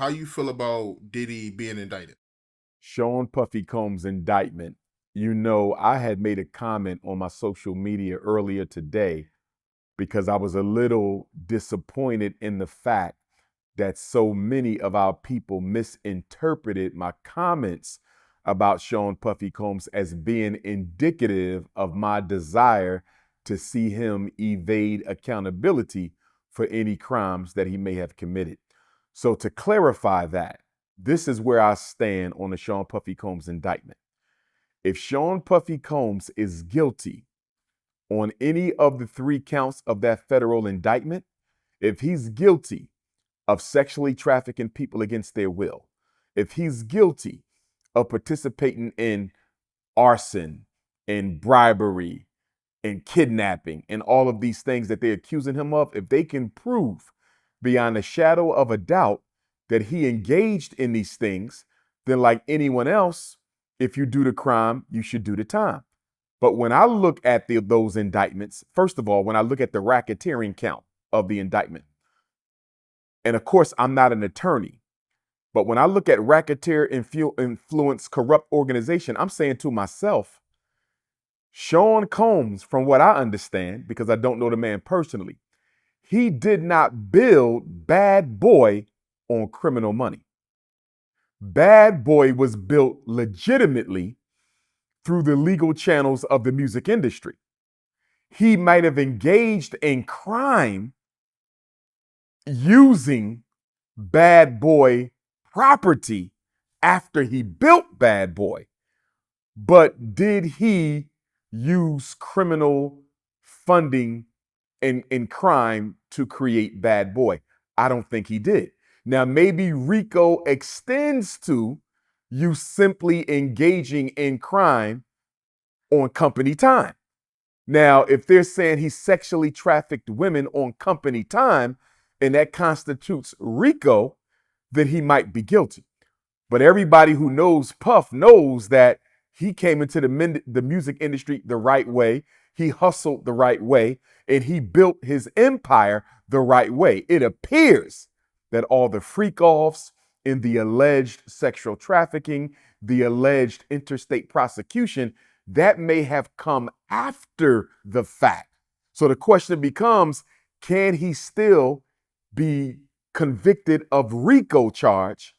how you feel about Diddy being indicted? Sean Puffy Combs' indictment. I had made a comment on my social media earlier today because I was a little disappointed in the fact that so many of our people misinterpreted my comments about Sean Puffy Combs as being indicative of my desire to see him evade accountability for any crimes that he may have committed. So to clarify that, this is where I stand on the Sean Puffy Combs indictment. If Sean Puffy Combs is guilty on any of the 3 counts of that federal indictment, if he's guilty of sexually trafficking people against their will, if he's guilty of participating in arson and bribery and kidnapping and all of these things that they're accusing him of, if they can prove beyond a shadow of a doubt that he engaged in these things, then like anyone else, if you do the crime, you should do the time. But when I look at those indictments, first of all, when I look at the racketeering count of the indictment, and of course, I'm not an attorney, but when I look at racketeer influence corrupt organization, I'm saying to myself, Sean Combs, from what I understand, because I don't know the man personally, he did not build Bad Boy on criminal money. Bad Boy was built legitimately through the legal channels of the music industry. He might have engaged in crime using Bad Boy property after he built Bad Boy. But did he use criminal funding in crime to create Bad Boy? I don't think he did. Now, maybe RICO extends to you simply engaging in crime on company time. Now, if they're saying he sexually trafficked women on company time and that constitutes RICO, then he might be guilty. But everybody who knows Puff knows that he came into the music industry the right way. He hustled the right way, and he built his empire the right way. It appears that all the freak-offs in the alleged sexual trafficking, the alleged interstate prosecution, that may have come after the fact. So the question becomes, can he still be convicted of RICO charge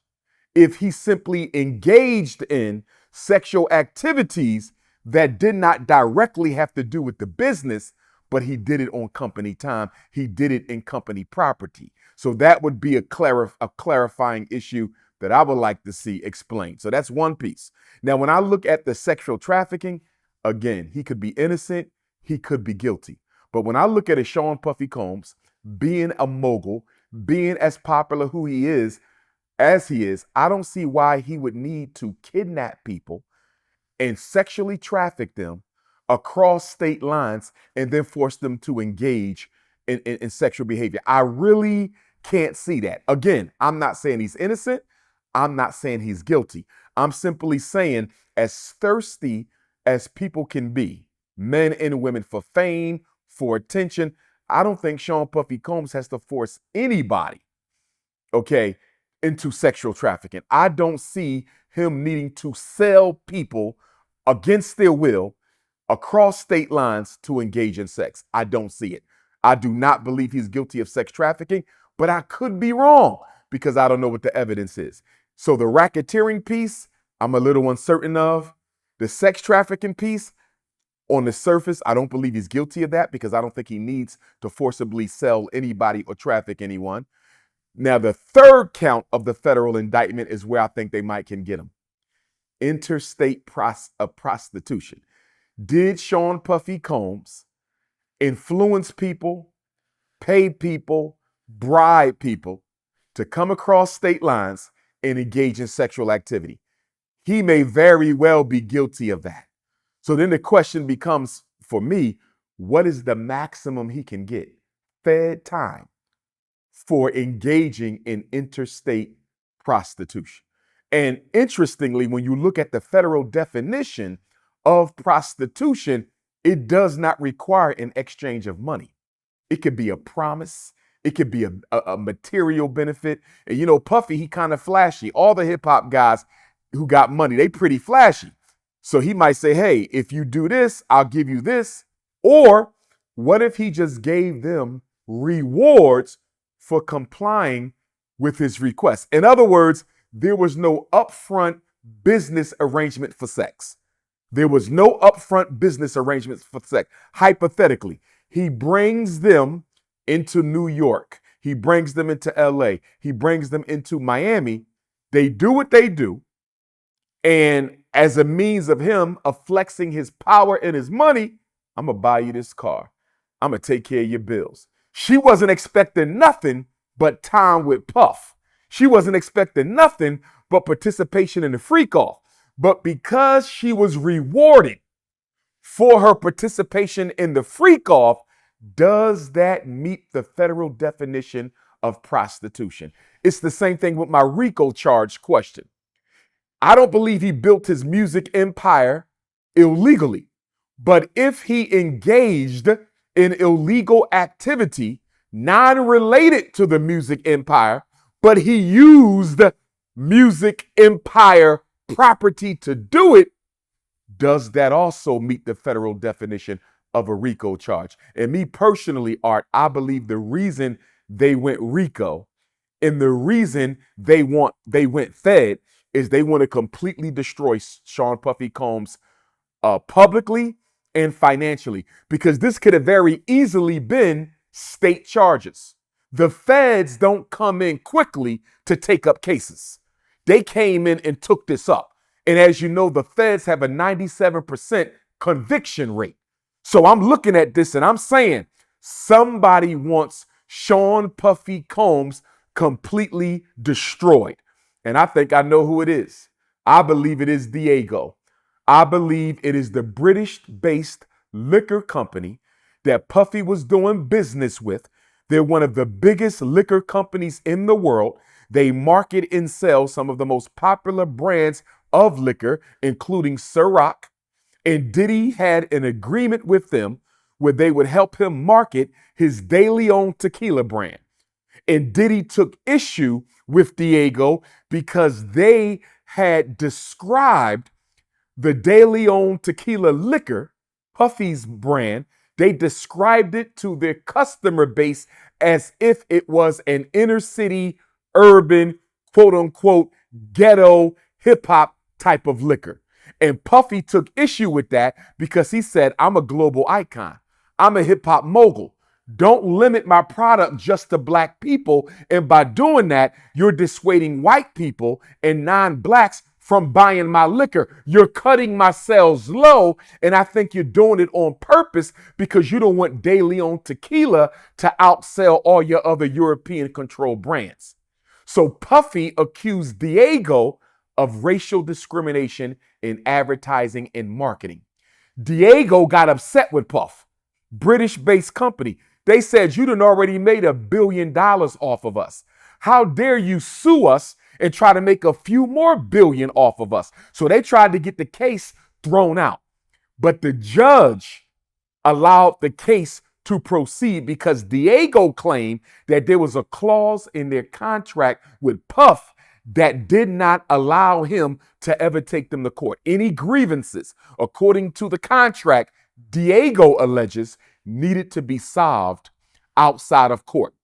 if he simply engaged in sexual activities that did not directly have to do with the business, but he did it on company time. He did it in company property. So that would be a clarifying issue that I would like to see explained. So that's one piece. Now, when I look at the sexual trafficking, again, he could be innocent, he could be guilty. But when I look at a Sean Puffy Combs being a mogul, being as popular who he is, as he is, I don't see why he would need to kidnap people and sexually traffic them across state lines and then force them to engage in sexual behavior. I really can't see that. Again, I'm not saying he's innocent. I'm not saying he's guilty. I'm simply saying, as thirsty as people can be, men and women, for fame, for attention, I don't think Sean Puffy Combs has to force anybody, okay, into sexual trafficking. I don't see him needing to sell people against their will across state lines to engage in sex. I don't see it. I do not believe he's guilty of sex trafficking, but I could be wrong because I don't know what the evidence is. So the racketeering piece, I'm a little uncertain of. The sex trafficking piece, on the surface, I don't believe he's guilty of that because I don't think he needs to forcibly sell anybody or traffic anyone. Now, the third count of the federal indictment is where I think they might can get him. Interstate prostitution. Did Sean Puffy Combs influence people, pay people, bribe people to come across state lines and engage in sexual activity? He may very well be guilty of that. So then the question becomes, for me, what is the maximum he can get? Fed time for engaging in interstate prostitution. And interestingly, when you look at the federal definition of prostitution, it does not require an exchange of money. It could be a promise. It could be a material benefit. And you know, Puffy, he kind of flashy. All the hip hop guys who got money, they pretty flashy. So he might say, hey, if you do this, I'll give you this. Or what if he just gave them rewards for complying with his request? In other words, there was no upfront business arrangement for sex. There was no upfront business arrangements for sex. Hypothetically, he brings them into New York. He brings them into LA. He brings them into Miami. They do what they do. And as a means of him of flexing his power and his money, I'm going to buy you this car. I'm going to take care of your bills. She wasn't expecting nothing but time with Puff. She wasn't expecting nothing but participation in the freak off. But because she was rewarded for her participation in the freak off, does that meet the federal definition of prostitution? It's the same thing with my RICO charge question. I don't believe he built his music empire illegally, but if he engaged in illegal activity non-related to the music empire, but he used music empire property to do it, does that also meet the federal definition of a RICO charge? And me personally, Art, I believe the reason they went RICO and the reason they went Fed is they want to completely destroy Sean Puffy Combs publicly and financially, because this could have very easily been state charges. The feds don't come in quickly to take up cases. They came in and took this up. And as you know, the feds have a 97% conviction rate. So I'm looking at this and I'm saying somebody wants Sean Puffy Combs completely destroyed. And I think I know who it is. I believe it is Diageo. I believe it is the British-based liquor company that Puffy was doing business with. They're one of the biggest liquor companies in the world. They market and sell some of the most popular brands of liquor, including Cîroc. And Diddy had an agreement with them where they would help him market his DeLeón tequila brand. And Diddy took issue with Diageo because they had described the DeLeón tequila liquor, Puffy's brand. They described it to their customer base as if it was an inner city, urban, quote unquote, ghetto, hip hop type of liquor. And Puffy took issue with that because he said, I'm a global icon. I'm a hip hop mogul. Don't limit my product just to black people. And by doing that, you're dissuading white people and non-blacks from buying my liquor. You're cutting my sales low. And I think you're doing it on purpose because you don't want DeLeón tequila to outsell all your other European controlled brands. So Puffy accused Diageo of racial discrimination in advertising and marketing. Diageo got upset with Puff, British-based company. They said, you done already made $1 billion off of us. How dare you sue us and try to make a few more billion off of us? So they tried to get the case thrown out. But the judge allowed the case to proceed because Diageo claimed that there was a clause in their contract with Puff that did not allow him to ever take them to court. Any grievances, according to the contract, Diageo alleges needed to be solved outside of court.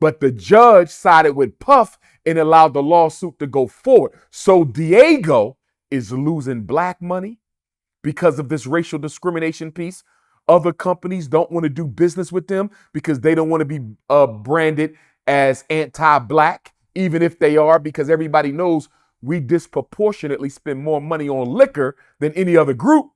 But the judge sided with Puff and allowed the lawsuit to go forward. So Diageo is losing black money because of this racial discrimination piece. Other companies don't want to do business with them because they don't want to be branded as anti-black, even if they are, because everybody knows we disproportionately spend more money on liquor than any other group.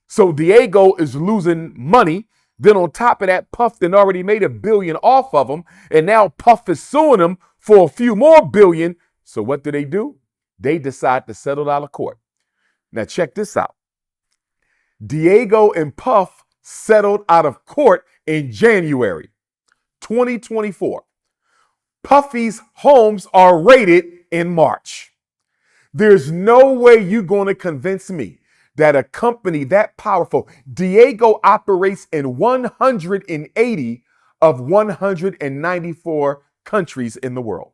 So Diageo is losing money. Then on top of that, Puff then already made $1 billion off of them. And now Puff is suing them for a few more billion. So what do? They decide to settle out of court. Now check this out. Diageo and Puff settled out of court in January 2024. Puffy's homes are raided in March. There's no way you're going to convince me that a company that powerful, Diageo operates in 180 of 194 countries in the world.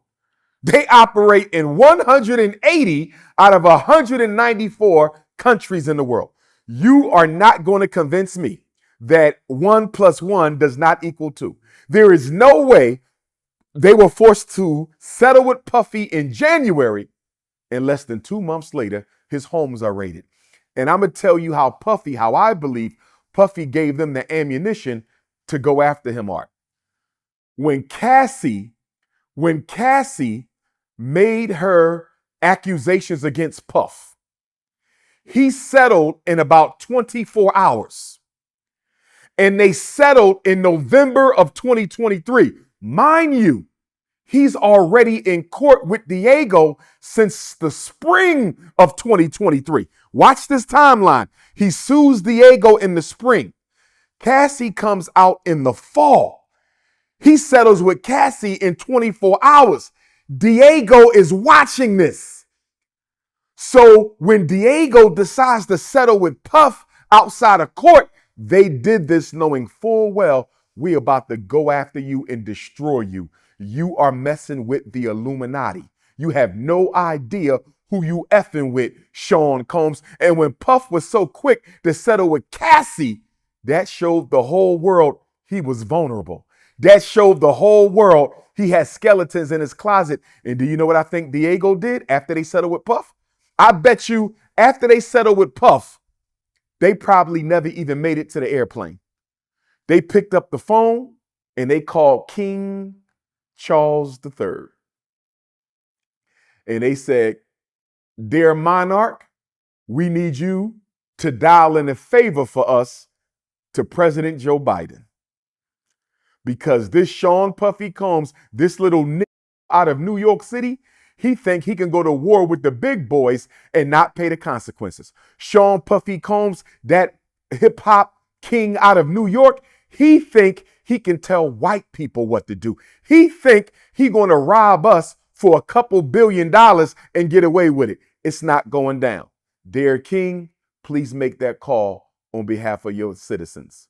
They operate in 180 out of 194 countries in the world. You are not going to convince me that 1 + 1 does not equal 2. There is no way they were forced to settle with Puffy in January, and less than 2 months later, his homes are raided. And I'm going to tell you how I believe Puffy gave them the ammunition to go after him, Art. When Cassie made her accusations against Puff, he settled in about 24 hours. And they settled in November of 2023. Mind you, he's already in court with Diageo since the spring of 2023. Watch this timeline. He sues Diageo in the spring. Cassie comes out in the fall. He settles with Cassie in 24 hours. Diageo is watching this. So when Diageo decides to settle with Puff outside of court, they did this knowing full well we're about to go after you and destroy you. You are messing with the Illuminati. You have no idea who you effing with, Sean Combs. And when Puff was so quick to settle with Cassie, that showed the whole world he was vulnerable. That showed the whole world he had skeletons in his closet. And do you know what I think Diageo did after they settled with Puff? I bet you after they settled with Puff, they probably never even made it to the airplane. They picked up the phone and they called King Charles III. And they said, "Dear monarch, we need you to dial in a favor for us to President Joe Biden. Because this Sean Puffy Combs, this little nigga out of New York City, he think he can go to war with the big boys and not pay the consequences. Sean Puffy Combs, that hip hop king out of New York, he think he can tell white people what to do. He think he going to rob us for a couple $2 billion and get away with it. It's not going down. Dear King, please make that call on behalf of your citizens."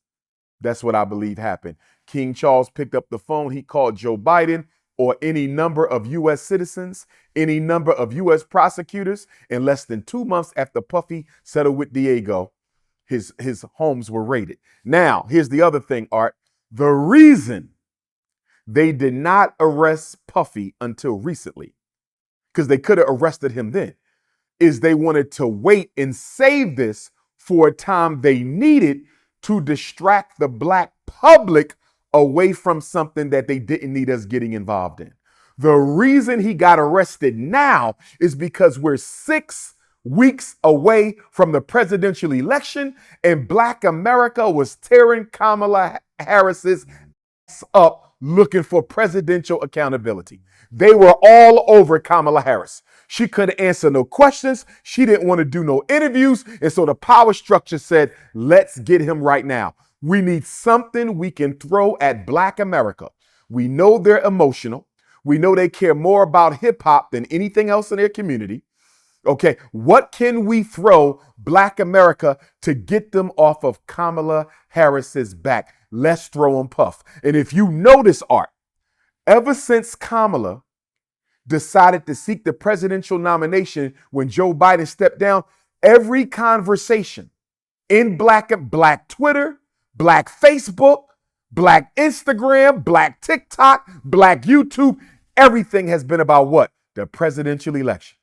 That's what I believe happened. King Charles picked up the phone. He called Joe Biden or any number of U.S. citizens, any number of U.S. prosecutors. In less than 2 months after Puffy settled with Diageo, his homes were raided. Now, here's the other thing, Art. The reason they did not arrest Puffy until recently, because they could have arrested him then, is they wanted to wait and save this for a time they needed to distract the black public away from something that they didn't need us getting involved in. The reason he got arrested now is because we're 6 weeks away from the presidential election, and Black America was tearing Kamala Harris's ass up looking for presidential accountability. They were all over Kamala Harris. She couldn't answer no questions. She didn't want to do no interviews. And so the power structure said, let's get him right now. We need something we can throw at Black America. We know they're emotional. We know they care more about hip hop than anything else in their community. Okay, what can we throw Black America to get them off of Kamala Harris's back? Let's throw them Puff. And if you notice, Art, ever since Kamala decided to seek the presidential nomination when Joe Biden stepped down, every conversation in Black Twitter, Black Facebook, Black Instagram, Black TikTok, Black YouTube, everything has been about what? The presidential election.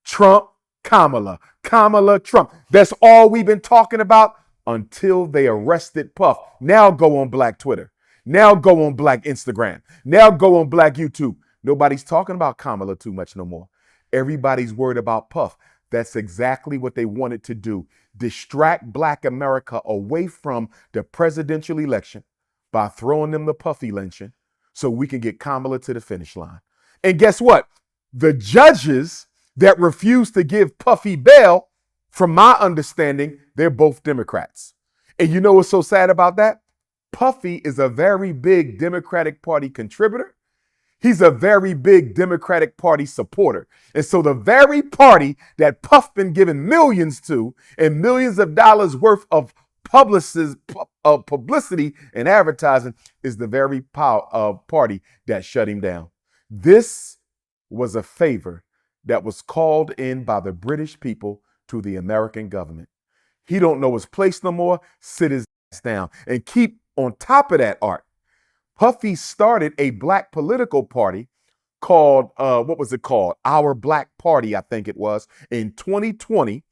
Trump, Kamala, Kamala, Trump. That's all we've been talking about until they arrested Puff. Now go on Black Twitter. Now go on Black Instagram. Now go on Black YouTube. Nobody's talking about Kamala too much no more. Everybody's worried about Puff. That's exactly what they wanted to do. Distract Black America away from the presidential election by throwing them the Puffy lynching so we can get Kamala to the finish line. And guess what? The judges that refused to give Puffy bail, from my understanding, they're both Democrats. And you know what's so sad about that? Puffy is a very big Democratic Party contributor. He's a very big Democratic Party supporter. And so the very party that Puff been giving millions to and millions of dollars worth of publicity and advertising is the very party that shut him down. This was a favor that was called in by the British people to the American government. He don't know his place no more. Sit his ass down. And keep on top of that, Art. Puffy started a black political party called, what was it called? Our Black Party, I think it was, in 2020.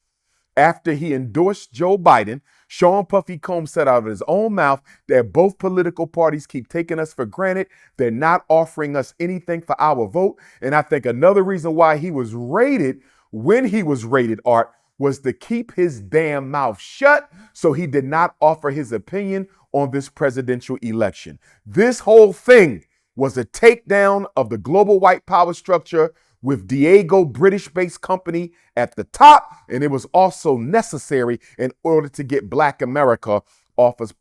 After he endorsed Joe Biden, Sean Puffy Combs said out of his own mouth that both political parties keep taking us for granted. They're not offering us anything for our vote. And I think another reason why he was raided when he was raided, Art, was to keep his damn mouth shut so he did not offer his opinion on this presidential election. This whole thing was a takedown of the global white power structure with Diageo, British-based company, at the top, and it was also necessary in order to get Black America off of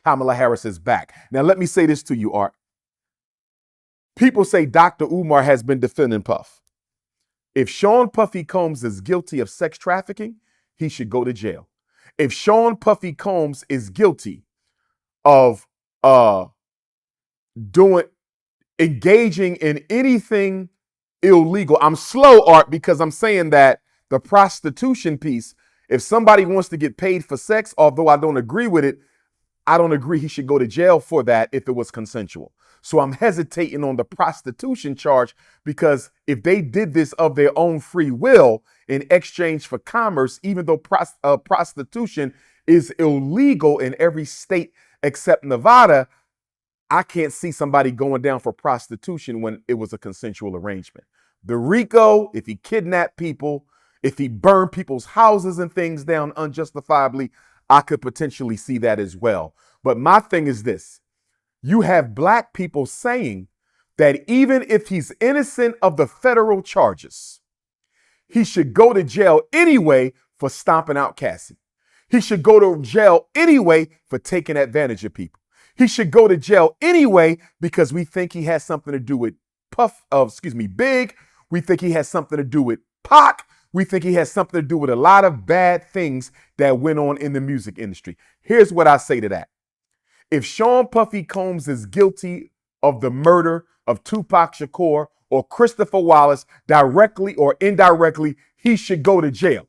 Kamala Harris's back. Now, let me say this to you, Art. People say Dr. Umar has been defending Puff. If Sean Puffy Combs is guilty of sex trafficking, he should go to jail. If Sean Puffy Combs is guilty of engaging in anything illegal. I'm slow, Art, because I'm saying that the prostitution piece, if somebody wants to get paid for sex, although I don't agree with it, I don't agree he should go to jail for that if it was consensual. So I'm hesitating on the prostitution charge, because if they did this of their own free will in exchange for commerce, even though prostitution is illegal in every state except Nevada, I can't see somebody going down for prostitution when it was a consensual arrangement. The RICO, if he kidnapped people, if he burned people's houses and things down unjustifiably, I could potentially see that as well. But my thing is this. You have Black people saying that even if he's innocent of the federal charges, he should go to jail anyway for stomping out Cassie. He should go to jail anyway for taking advantage of people. He should go to jail anyway because we think he has something to do with Big. We think he has something to do with Pac. We think he has something to do with a lot of bad things that went on in the music industry. Here's what I say to that. If Sean Puffy Combs is guilty of the murder of Tupac Shakur or Christopher Wallace directly or indirectly, he should go to jail.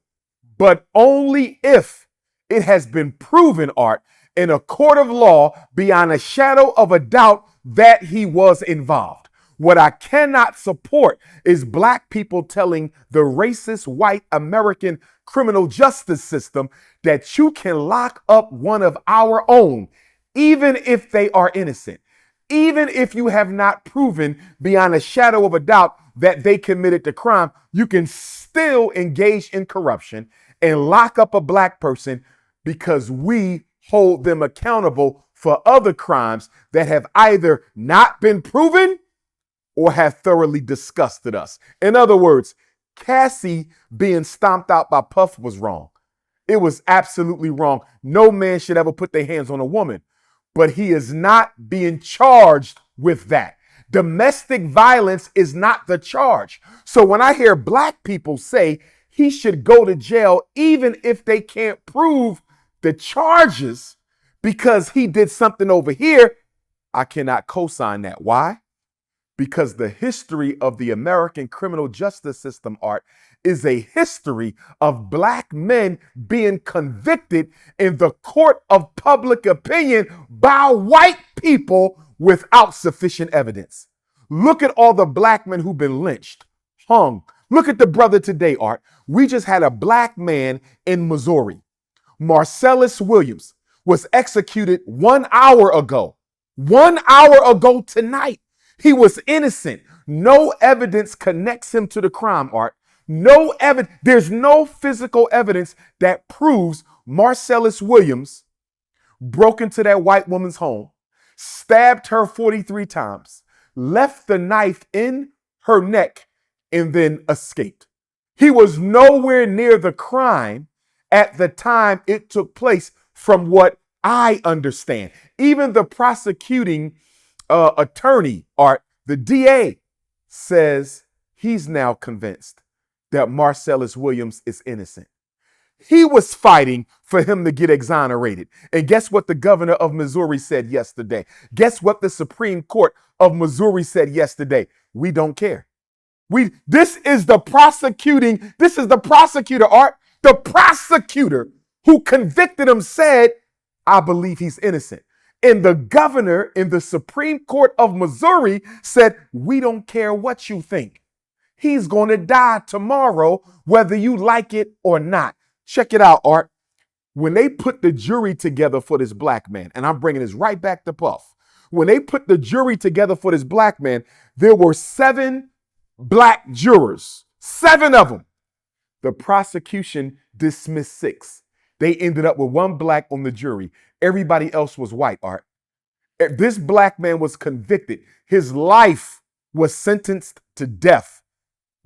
But only if it has been proven, Art, in a court of law beyond a shadow of a doubt that he was involved. What I cannot support is Black people telling the racist white American criminal justice system that you can lock up one of our own, even if they are innocent, even if you have not proven beyond a shadow of a doubt that they committed the crime, you can still engage in corruption and lock up a Black person because we hold them accountable for other crimes that have either not been proven or have thoroughly disgusted us. In other words, Cassie being stomped out by Puff was wrong. It was absolutely wrong. No man should ever put their hands on a woman, but he is not being charged with that. Domestic violence is not the charge. So when I hear Black people say he should go to jail even if they can't prove the charges because he did something over here, I cannot co-sign that. Why? Because the history of the American criminal justice system, Art, is a history of Black men being convicted in the court of public opinion by white people without sufficient evidence. Look at all the Black men who've been lynched, hung. Look at the brother today, Art. We just had a Black man in Missouri. Marcellus Williams was executed 1 hour ago. 1 hour ago tonight. He was innocent. No evidence connects him to the crime, Art. No evidence. There's no physical evidence that proves Marcellus Williams broke into that white woman's home, stabbed her 43 times, left the knife in her neck, and then escaped. He was nowhere near the crime at the time it took place, from what I understand. Even the prosecuting attorney, Art, the DA, says he's now convinced that Marcellus Williams is innocent. He was fighting for him to get exonerated. And guess what the governor of Missouri said yesterday? Guess what the Supreme Court of Missouri said yesterday? We don't care. This is the prosecutor, Art. The prosecutor who convicted him said, I believe he's innocent. And the governor in the Supreme Court of Missouri said, we don't care what you think. He's going to die tomorrow, whether you like it or not. Check it out, Art. When they put the jury together for this black man, and I'm bringing this right back to Puff. When they put the jury together for this black man, there were 7 black jurors, 7 of them. The prosecution dismissed 6. They ended up with 1 black on the jury. Everybody else was white, Art. This black man was convicted. His life was sentenced to death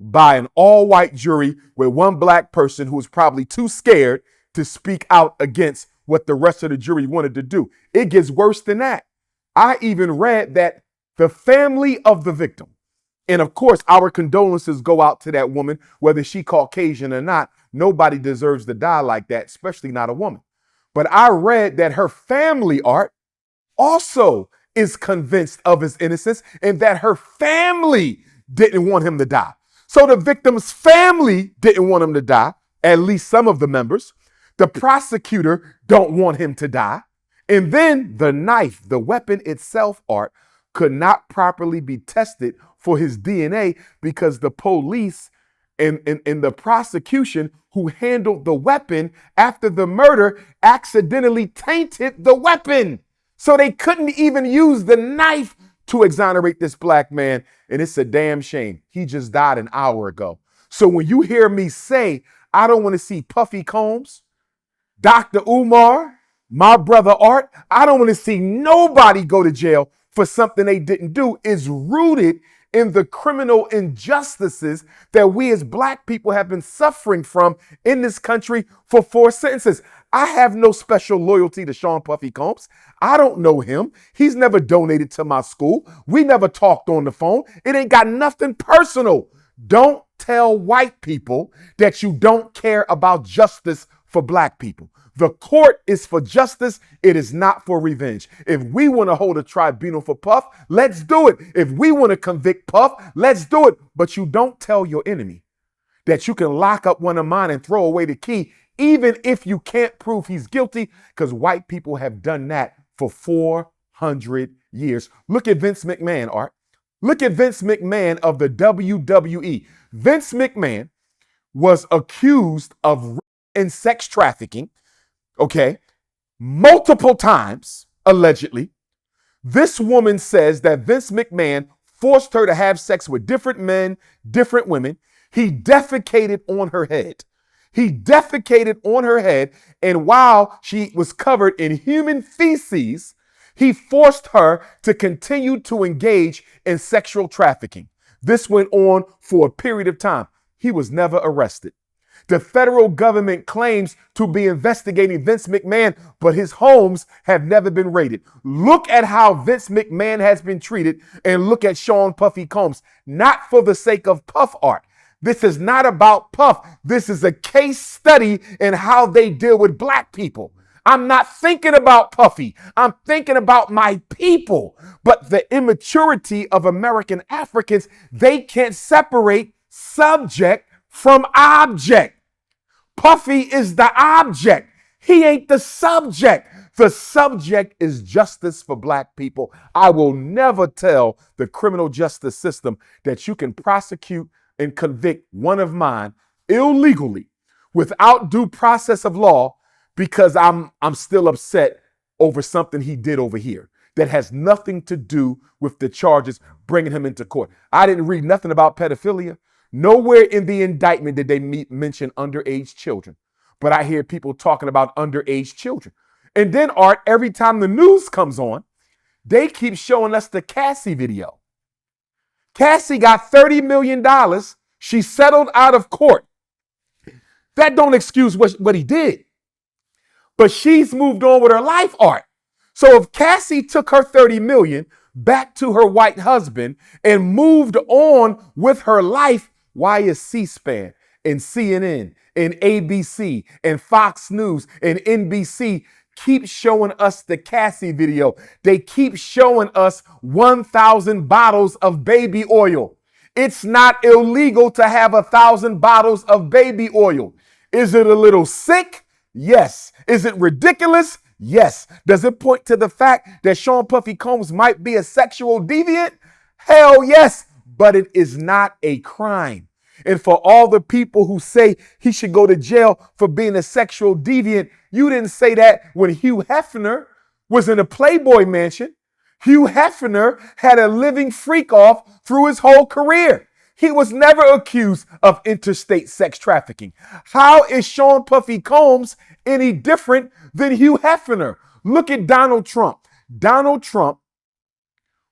by an all-white jury with 1 black person who was probably too scared to speak out against what the rest of the jury wanted to do. It gets worse than that. I even read that the family of the victim, and of course, our condolences go out to that woman, whether she Caucasian or not. Nobody deserves to die like that, especially not a woman. But I read that her family, Art, also is convinced of his innocence and that her family didn't want him to die. So the victim's family didn't want him to die, at least some of the members. The prosecutor don't want him to die. And then the knife, the weapon itself, Art, could not properly be tested for his DNA because the police and the prosecution who handled the weapon after the murder accidentally tainted the weapon. So they couldn't even use the knife to exonerate this black man. And it's a damn shame. He just died an hour ago. So when you hear me say, I don't want to see Puffy Combs, Dr. Umar, my brother Art, I don't want to see nobody go to jail for something they didn't do, is rooted in the criminal injustices that we as black people have been suffering from in this country for 4 sentences. I have no special loyalty to Sean Puffy Combs. I don't know him. He's never donated to my school. We never talked on the phone. It ain't got nothing personal. Don't tell white people that you don't care about justice for black people. The court is for justice. It is not for revenge. If we want to hold a tribunal for Puff, let's do it. If we want to convict Puff, let's do it. But you don't tell your enemy that you can lock up one of mine and throw away the key, even if you can't prove he's guilty, because white people have done that for 400 years. Look at Vince McMahon, Art. Look at Vince McMahon of the WWE. Vince McMahon was accused of rape and sex trafficking, okay, multiple times, allegedly. This woman says that Vince McMahon forced her to have sex with different men, different women. He defecated on her head. He defecated on her head, and while she was covered in human feces, he forced her to continue to engage in sexual trafficking. This went on for a period of time. He was never arrested. The federal government claims to be investigating Vince McMahon, but his homes have never been raided. Look at how Vince McMahon has been treated, and look at Sean Puffy Combs. Not for the sake of Puff, Art. This is not about Puff. This is a case study in how they deal with black people. I'm not thinking about Puffy. I'm thinking about my people. But the immaturity of American Africans, they can't separate subject from object. Puffy is the object. He ain't the subject. The subject is justice for black people. I will never tell the criminal justice system that you can prosecute and convict one of mine illegally without due process of law because I'm still upset over something he did over here that has nothing to do with the charges bringing him into court. I didn't read nothing about pedophilia. Nowhere in the indictment did they mention underage children. But I hear people talking about underage children. And then, Art, every time the news comes on, they keep showing us the Cassie video. Cassie got $30 million. She settled out of court. That don't excuse what he did. But she's moved on with her life, Art. So if Cassie took her $30 million back to her white husband and moved on with her life, why is C-SPAN and CNN and ABC and Fox News and NBC keep showing us the Cassie video. They keep showing us 1,000 bottles of baby oil. It's not illegal to have 1,000 bottles of baby oil. Is it a little sick? Yes. Is it ridiculous? Yes. Does it point to the fact that Sean Puffy Combs might be a sexual deviant? Hell yes, but it is not a crime. And for all the people who say he should go to jail for being a sexual deviant, you didn't say that when Hugh Hefner was in a Playboy mansion. Hugh Hefner had a living freak off through his whole career. He was never accused of interstate sex trafficking. How is Sean Puffy Combs any different than Hugh Hefner? Look at Donald Trump. Donald Trump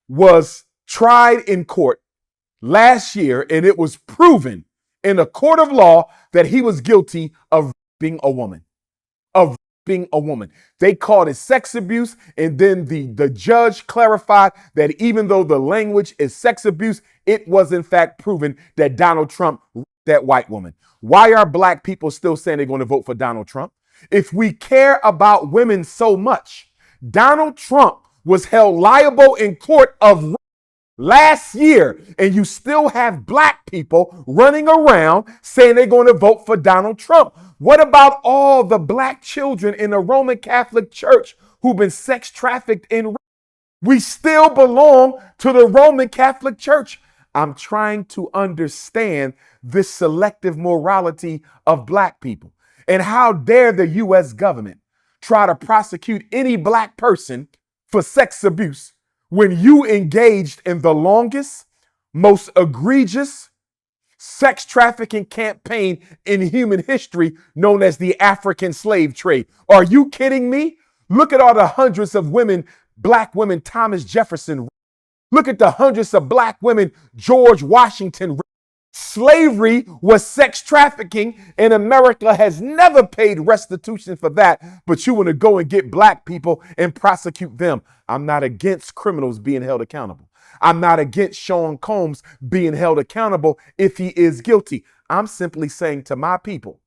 was tried in court last year, and it was proven in a court of law that he was guilty of raping a woman. Of raping a woman. They called it sex abuse, and then the judge clarified that even though the language is sex abuse, it was in fact proven that Donald Trump raped that white woman. Why are black people still saying they're going to vote for Donald Trump? If we care about women so much, Donald Trump was held liable in court of rape last year, and you still have black people running around saying they're going to vote for Donald Trump. What about all the black children in the Roman Catholic Church who've been sex trafficked in rape? We still belong to the Roman Catholic Church. I'm trying to understand this selective morality of black people. And how dare the U.S. government try to prosecute any black person for sex abuse when you engaged in the longest, most egregious sex trafficking campaign in human history known as the African slave trade. Are you kidding me? Look at all the hundreds of women, black women, Thomas Jefferson. Look at the hundreds of black women, George Washington. Slavery was sex trafficking, and America has never paid restitution for that. But you want to go and get black people and prosecute them. I'm not against criminals being held accountable. I'm not against Sean Combs being held accountable if he is guilty. I'm simply saying to my people,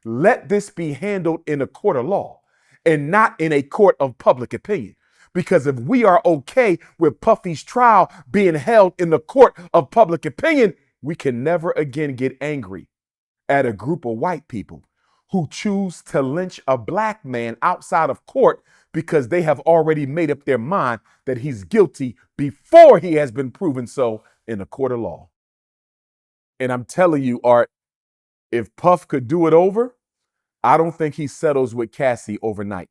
let this be handled in a court of law and not in a court of public opinion. Because if we are okay with Puffy's trial being held in the court of public opinion, we can never again get angry at a group of white people who choose to lynch a black man outside of court because they have already made up their mind that he's guilty before he has been proven so in a court of law. And I'm telling you, Art, if Puff could do it over, I don't think he settles with Cassie overnight.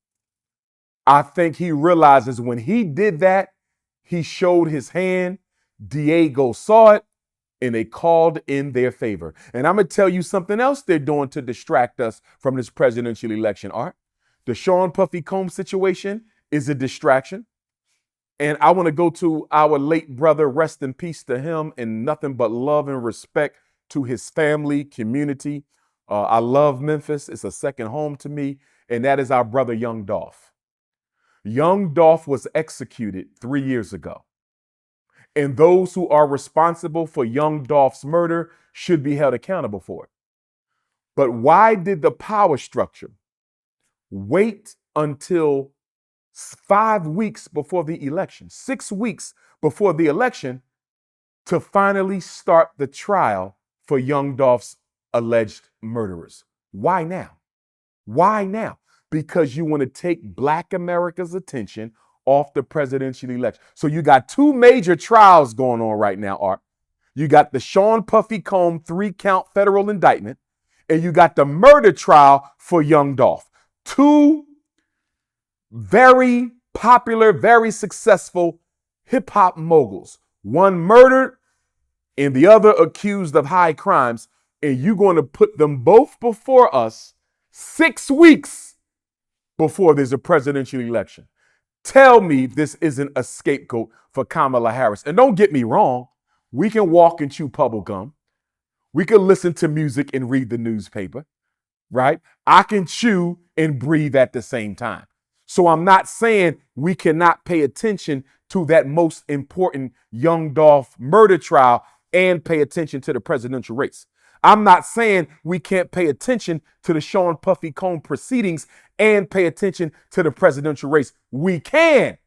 I think he realizes when he did that, he showed his hand. Diageo saw it, and they called in their favor. And I'm going to tell you something else they're doing to distract us from this presidential election, Art. The Sean Puffy Combs situation is a distraction. And I want to go to our late brother, rest in peace to him, and nothing but love and respect to his family, community. I love Memphis. It's a second home to me. And that is our brother, Young Dolph. Young Dolph was executed 3 years ago. And those who are responsible for Young Dolph's murder should be held accountable for it. But why did the power structure wait until 5 weeks before the election, 6 weeks before the election, to finally start the trial for Young Dolph's alleged murderers? Why now? Why now? Because you want to take Black America's attention off the presidential election. So you got two major trials going on right now, Art. You got the Sean Puffy Combs 3-count federal indictment, and you got the murder trial for Young Dolph. Two very popular, very successful hip-hop moguls. One murdered and the other accused of high crimes, and you're going to put them both before us 6 weeks before there's a presidential election. Tell me this isn't a scapegoat for Kamala Harris. And don't get me wrong, we can walk and chew bubble gum. We can listen to music and read the newspaper, right? I can chew and breathe at the same time. So I'm not saying we cannot pay attention to that most important Young Dolph murder trial and pay attention to the presidential race. I'm not saying we can't pay attention to the Sean Puffy Combs proceedings and pay attention to the presidential race. We can.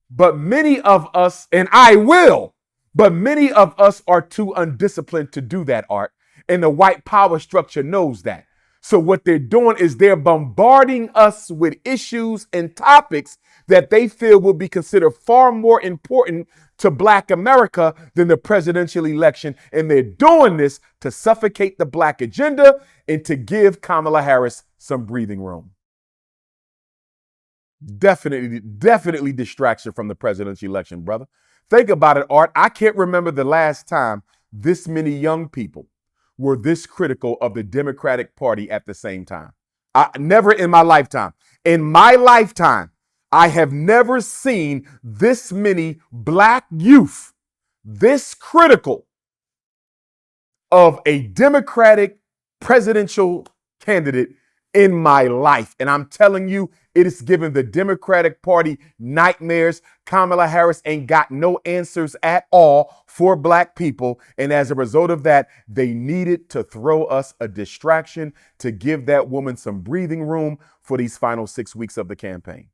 But many of us, and I will, but many of us are too undisciplined to do that, Art. And the white power structure knows that. So what they're doing is they're bombarding us with issues and topics that they feel will be considered far more important to Black America than the presidential election. And they're doing this to suffocate the Black agenda and to give Kamala Harris some breathing room. Definitely distraction from the presidential election, brother. Think about it, Art. I can't remember the last time this many young people were this critical of the Democratic Party at the same time. Never in my lifetime. In my lifetime, I have never seen this many Black youth this critical of a Democratic presidential candidate in my life. And I'm telling you, it is giving the Democratic Party nightmares. Kamala Harris ain't got no answers at all for Black people. And as a result of that, they needed to throw us a distraction to give that woman some breathing room for these final 6 weeks of the campaign.